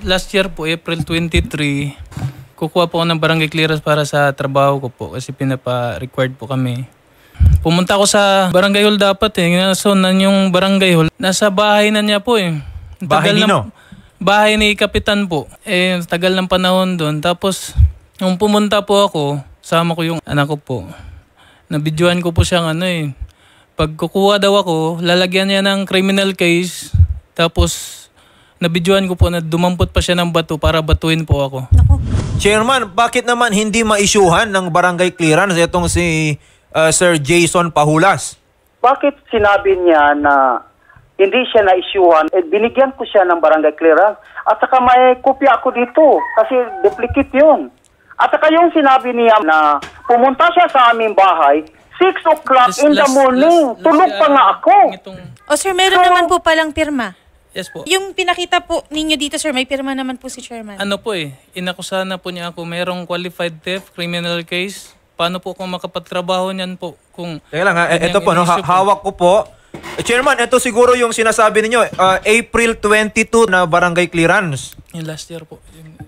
last year po, April 23, kukuha po ako ng barangay clearance para sa trabaho ko po kasi pinapa-required po kami. Pumunta ako sa barangay hall dapat So, yung barangay hall, nasa bahay na niya po Bahay nino? Bahay ni Kapitan po. Tagal ng panahon doon. Tapos, nung pumunta po ako, sama ko yung anak ko po. Nabidyohan ko po siyang pag kukuha daw ako, lalagyan niya ng criminal case. Tapos, nabidyohan ko po na dumampot pa siya ng bato para batuin po ako. Chairman, bakit naman hindi ma-issuehan ng barangay clearance itong si Sir Jason Pahulas? Bakit sinabi niya na hindi siya na-issuehan? Binigyan ko siya ng barangay clearance. At saka may kopya ako dito kasi duplicate yun. At saka yung sinabi niya na pumunta siya sa aming bahay, 6 o'clock in the morning. Tulog pa nga ako. Sir, meron naman po palang pirma. Yes po. Yung pinakita po ninyo dito, sir, may pirma naman po si Chairman. Inakusahan na po niya ako. Merong qualified theft, criminal case. Paano po kung makapagtrabaho niyan po? Teka lang ito po, hawak ko po. Chairman, ito siguro yung sinasabi ninyo, April 22 na barangay clearance. Yung last year po.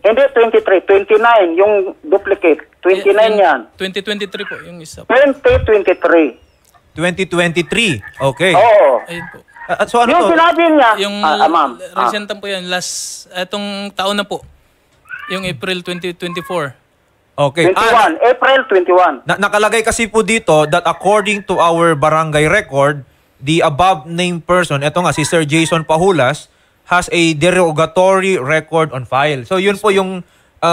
Hindi, 23, 29, yung duplicate. 29 yan. 2023 po, yung isa po. 2023. 2023, okay. Oo. Ayun po. So ano yung sinabi niya, yung ma'am. recent po yan, itong taon na po. Yung April 2024. Okay. 21, April 21. Nakalagay kasi po dito that according to our barangay record, the above named person, eto nga si Sir Jason Pahulas, has a derogatory record on file. So yun po yung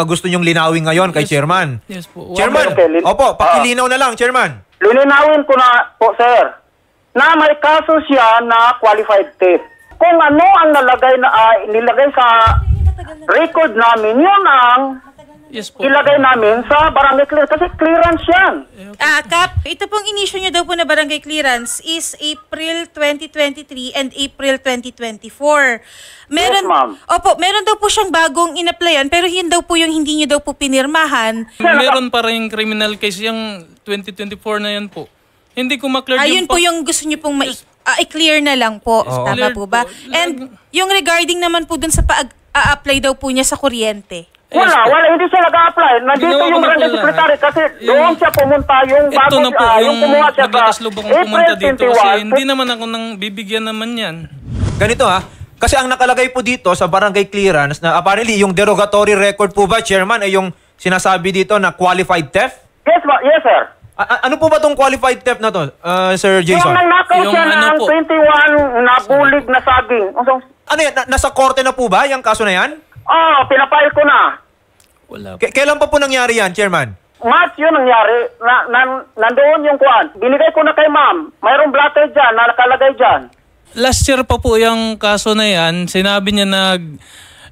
gusto nyong linawin ngayon kay Chairman. Yes po. Chairman, opo, pakilinaw na lang, Chairman. Lininawin ko na po, sir, na may kaso siya na qualified theft. Kung ano ang nilagay sa record namin, yun ang ilagay namin sa barangay clearance. Kasi clearance yan. Kap, ito pong inisyo nyo daw po na barangay clearance is April 2023 and April 2024. Yes, ma'am. Meron daw po siyang bagong in-applyan pero yun daw po yung hindi nyo daw po pinirmahan. Meron pa rin criminal case yung 2024 na yan po. Hindi ko ma-clear Ayun po yung gusto nyo pong i-clear na lang po. Tama po ba? And yung regarding naman po dun sa pag-a-apply daw po niya sa kuryente. Wala, hindi siya nag-a-apply. Nandito yung barangay secretary kasi doon siya pumunta yung bago ito na po, yung kumuha siya sa nagkakaslubong pumunta dito kasi hindi naman ako nang bibigyan naman yan. Ganito kasi ang nakalagay po dito sa barangay clearance na apparently yung derogatory record po ba, Chairman, ay yung sinasabi dito na qualified theft? Yes, sir. Ano po ba tong qualified theft na to, Sir Jason? Yung nanakaw siya ng 21 na bulig na saging. Ano yan? Nasa korte na po ba yung kaso na yan? Pinapile ko na. Wala po. Kailan pa po nangyari yan, Chairman? March yun nangyari. Nandoon yung kuwan. Binigay ko na kay ma'am. Mayroong blatter dyan na nakalagay dyan. Last year pa po yung kaso na yan. Sinabi niya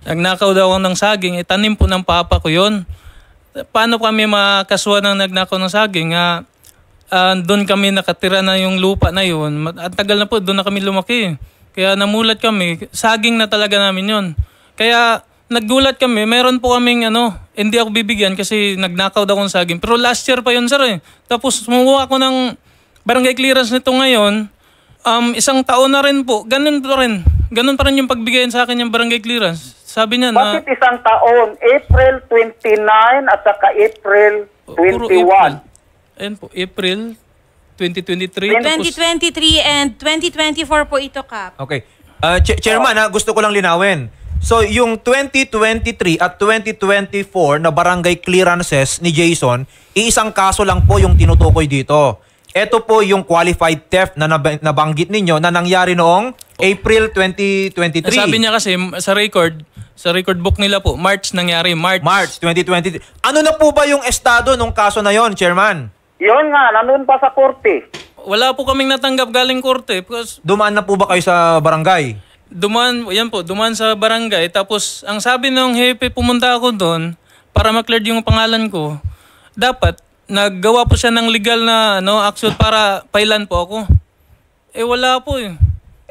nagnakaw daw ako ng saging. Tanim po ng papa ko yun. Paano kami makasuhan ng nagnakaw ng saging? Doon kami nakatira na yung lupa na yun. At tagal na po, doon na kami lumaki. Kaya namulat kami. Saging na talaga namin yun. Kaya naggulat kami. Meron po kaming hindi ako bibigyan kasi nagnakaw daw akong saging. Pero last year pa yun, sir. Tapos sumuha ako ng barangay clearance nito ngayon. Isang taon na rin po. Ganun pa rin yung pagbigayan sa akin yung barangay clearance. Sabi niya na... Bakit isang taon? April 29 at saka April 21. Ayun po, April 2023. 2023 and 2024 po ito, Kap. Okay. Chairman, gusto ko lang linawin. So, yung 2023 at 2024 na barangay clearances ni Jason, iisang kaso lang po yung tinutukoy dito. Ito po yung qualified theft na nabanggit ninyo na nangyari noong April 2023. Sabi niya kasi sa record book nila po, March nangyari. March 2023. Ano na po ba yung estado nung kaso na yon, Chairman? Yun nga, nandun pa sa korte. Wala po kaming natanggap galing korte. Dumaan na po ba kayo sa barangay? Dumaan sa barangay. Tapos, ang sabi ng hepe, pumunta ako doon para ma-clear yung pangalan ko. Dapat, naggawa po siya ng legal na action para pailan po ako. Wala po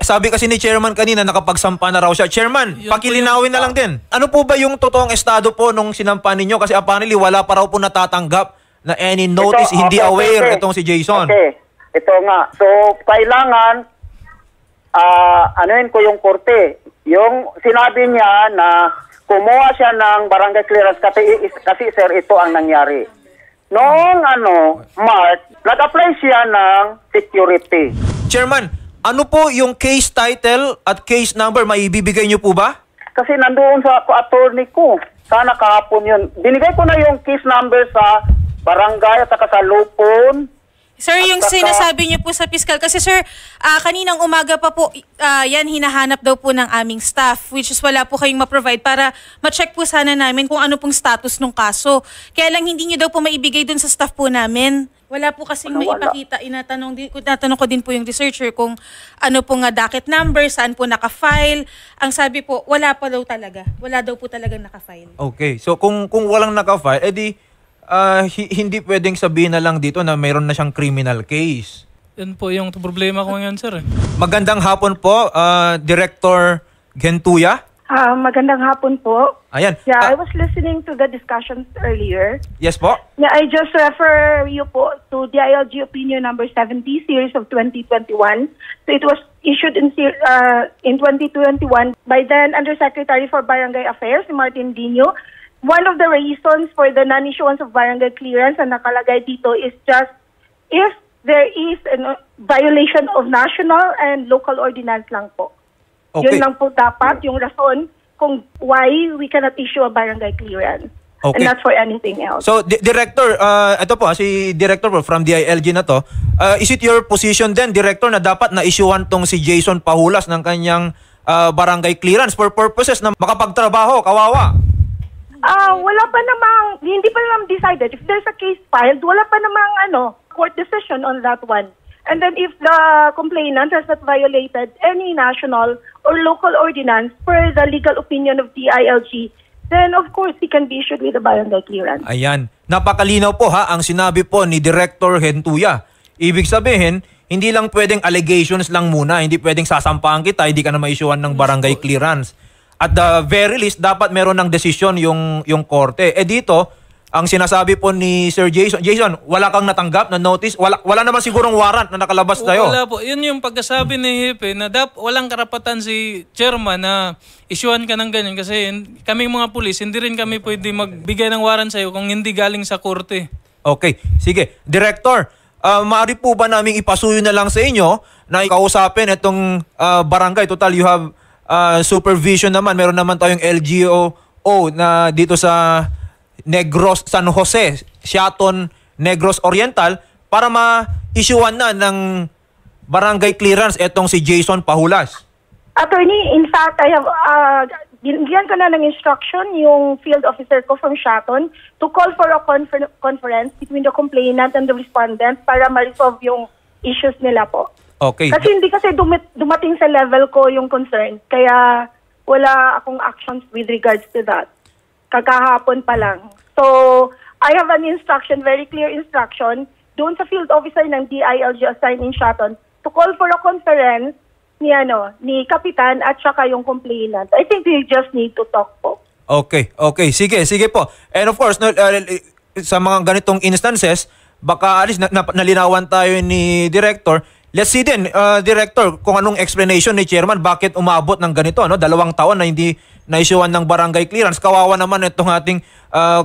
Sabi kasi ni Chairman kanina, nakapagsampa na raw siya. Chairman, pakilinawin na lang din. Ano po ba yung totoong estado po nung sinampa ninyo? Kasi apparently, wala pa raw po natatanggap na any notice, hindi aware itong si Jason. Okay, ito nga. So, kailangan anuin ko yung korte. Yung sinabi niya na kumuha siya ng barangay clearance kasi sir, ito ang nangyari. Noong March, nag-apply siya ng security. Chairman, ano po yung case title at case number? Maibibigay niyo po ba? Kasi nandoon sa attorney ko. Sana kahapon yun. Binigay ko na yung case number sa barangay at saka sa lupon. Sir, yung sinasabi niyo po sa piskal, kasi sir, kaninang umaga pa po, yan hinahanap daw po ng aming staff, which is wala po kayong ma-provide para ma-check po sana namin kung ano pong status ng kaso. Kaya lang hindi niyo daw po maibigay dun sa staff po namin. Wala po kasing maipakita. Inatanong ko din po yung researcher kung ano po nga docket number, saan po naka-file. Ang sabi po, wala pa daw talaga. Wala daw po talagang naka-file. Okay, so kung walang naka-file, edi hindi pwedeng sabihin na lang dito na mayroon na siyang criminal case. Yan po yung problema ko ngayon, sir. Magandang hapon po, Director Gentuya. Magandang hapon po. Ayan. Yeah, I was listening to the discussions earlier. Yes po. Yeah, I just refer you po to the ILG Opinion Number 70, Series of 2021. So it was issued in 2021 by then Undersecretary for Barangay Affairs, Martin Dino. One of the reasons for the non-issuance of barangay clearance na nakalagay dito is just if there is a violation of national and local ordinance lang po. Okay. Yun lang po dapat yung rason kung why we cannot issue a barangay clearance. Okay. And not for anything else. So, Director, ito po, si Director po from DILG na to, is it your position then, Director, na dapat na-issuean tong si Jason Pahulas ng kanyang barangay clearance for purposes na makapagtrabaho, kawawa? Wala pa namang, hindi pa naman decided. If there's a case filed, wala pa namang court decision on that one. And then if the complainant has not violated any national or local ordinance per the legal opinion of the ILG, then of course he can be issued with a barangay clearance. Ayan. Napakalinaw po ha, ang sinabi po ni Director Gentuya. Ibig sabihin, hindi lang pwedeng allegations lang muna, hindi pwedeng sasampahan kita, hindi ka na ma-issuean ng barangay clearance. At the very least, dapat meron ng desisyon yung korte. Dito, ang sinasabi po ni Sir Jason, wala kang natanggap na notice? Wala naman sigurong warrant na nakalabas tayo. Wala po. Yun yung pagkasabi ni Hepe na walang karapatan si chairman na issuean ka ng ganyan kasi kaming mga pulis, hindi rin kami pwede magbigay ng warrant sa'yo kung hindi galing sa korte. Okay. Sige. Director, maaari po ba naming ipasuyo na lang sa inyo na ikausapin itong barangay? Total, you have supervision naman. Meron naman tayong LGO na dito sa Negros, San Jose, Siaton, Negros Oriental para ma-issuean na ng barangay clearance etong si Jason Pahulas. Attorney, in fact, I have binigyan ko na ng instruction yung field officer ko from Siaton to call for a conference between the complainant and the respondent para ma-resolve yung issues nila po. Okay. Kasi hindi kasi dumating sa level ko yung concern. Kaya wala akong actions with regards to that. Kakahapon pa lang. So, I have an instruction, very clear instruction, doon sa field officer ng DILG assigned in Siaton to call for a conference ni Kapitan at saka yung complainant. I think we just need to talk po. Okay. Sige po. And of course, sa mga ganitong instances, baka nalinawan tayo ni Director. Let's see din, Director, kung anong explanation ni Chairman bakit umabot ng ganito. 2 taon na hindi na-issuean ng barangay clearance. Kawawa naman itong ating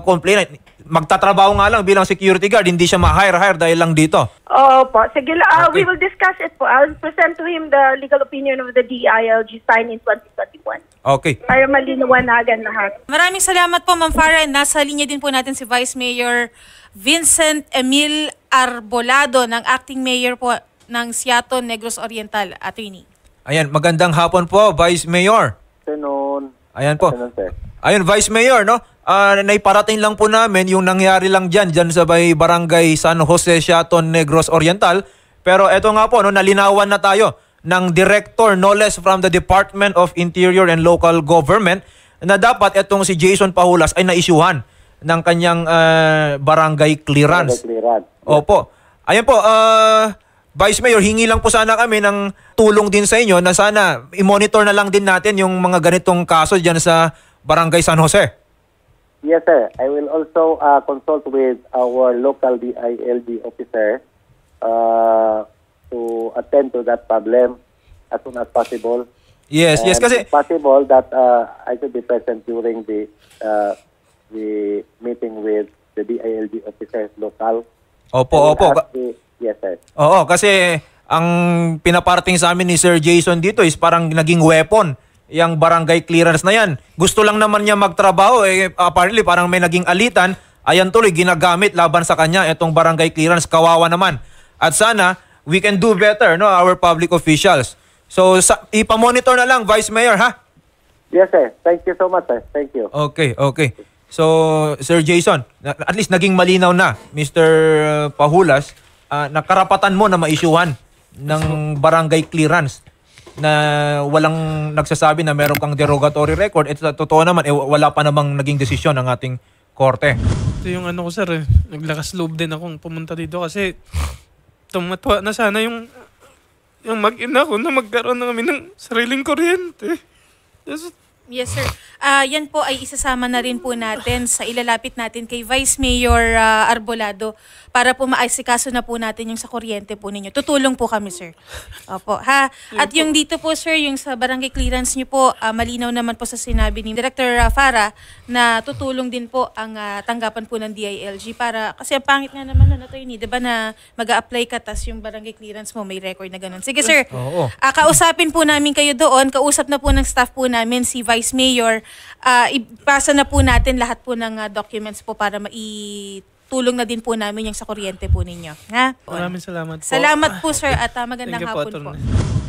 complainant. Magtatrabaho nga lang bilang security guard, hindi siya ma-hire dahil lang dito. Opo. Sige, Okay. we will discuss it po. I'll present to him the legal opinion of the DILG signed in 2021. Okay. Para malinawagan lahat. Maraming salamat po, Ma'am Farah. Nasa linya din po natin si Vice Mayor Vincent Emil Arbolado ng Acting Mayor po ng Siaton, Negros Oriental, Attorney. Ayan, magandang hapon po, Vice Mayor. Afternoon. Ayan po. Afternoon, sir. Ayun, Vice Mayor, naiparating lang po namin yung nangyari lang dyan sa barangay San Jose, Siaton, Negros Oriental. Pero eto nga po, nalinawan na tayo ng director, no less from the Department of Interior and Local Government, na dapat etong si Jason Pahulas ay na-issuehan ng kanyang barangay clearance. Opo. Ayan po, Vice Mayor, hingi lang po sana kami ng tulong din sa inyo na sana i-monitor na lang din natin yung mga ganitong kaso dyan sa Barangay San Jose. Yes, sir. I will also consult with our local DILG officer to attend to that problem as soon as possible. Yes, yes, And kasi it's possible that I should be present during the meeting with the DILG officers local. opo, opo. Yes, sir. Oo, kasi ang pinaparting sa amin ni Sir Jason dito is parang naging weapon yung barangay clearance na yan. Gusto lang naman niya magtrabaho, apparently parang may naging alitan, ayan tuloy ginagamit laban sa kanya itong barangay clearance, kawawa naman. At sana we can do better, no, our public officials. So ipamonitor na lang, Vice Mayor, ha? Yes, sir. Thank you so much, sir. Thank you. Okay, okay. So, Sir Jason, at least naging malinaw na, Mr. Pahulas, na karapatan mo na maisyuhan ng barangay clearance na walang nagsasabi na meron kang derogatory record. Ito totoo naman, wala pa namang naging desisyon ng ating korte. Ito yung ano ko, sir. Naglakas loob din akong pumunta dito kasi tumatawa na sana yung mag-ina ko na magkaroon na kami ng sariling kuryente. Yes, sir. Yan po ay isasama na rin po natin sa ilalapit natin kay Vice Mayor Arbolado para po maaisikaso na po natin yung sa kuryente po ninyo. Tutulong po kami, sir. Opo, ha? At yung dito po, sir, yung sa barangay clearance nyo po, malinaw naman po sa sinabi ni Director Farah na tutulong din po ang tanggapan po ng DILG para, kasi ang pangit nga naman na attorney, diba na mag-a-apply ka tas yung barangay clearance mo may record na ganun. Sige, sir. Oo. Kausapin po namin kayo doon. Kausap na po ng staff po namin si Vice Mayor. Ipasa na po natin lahat po ng documents po para maitulong na din po namin yung sa kuryente po ninyo. Ha? Maraming salamat po. Salamat po, sir, at magandang Thank you po, hapon po. Atty.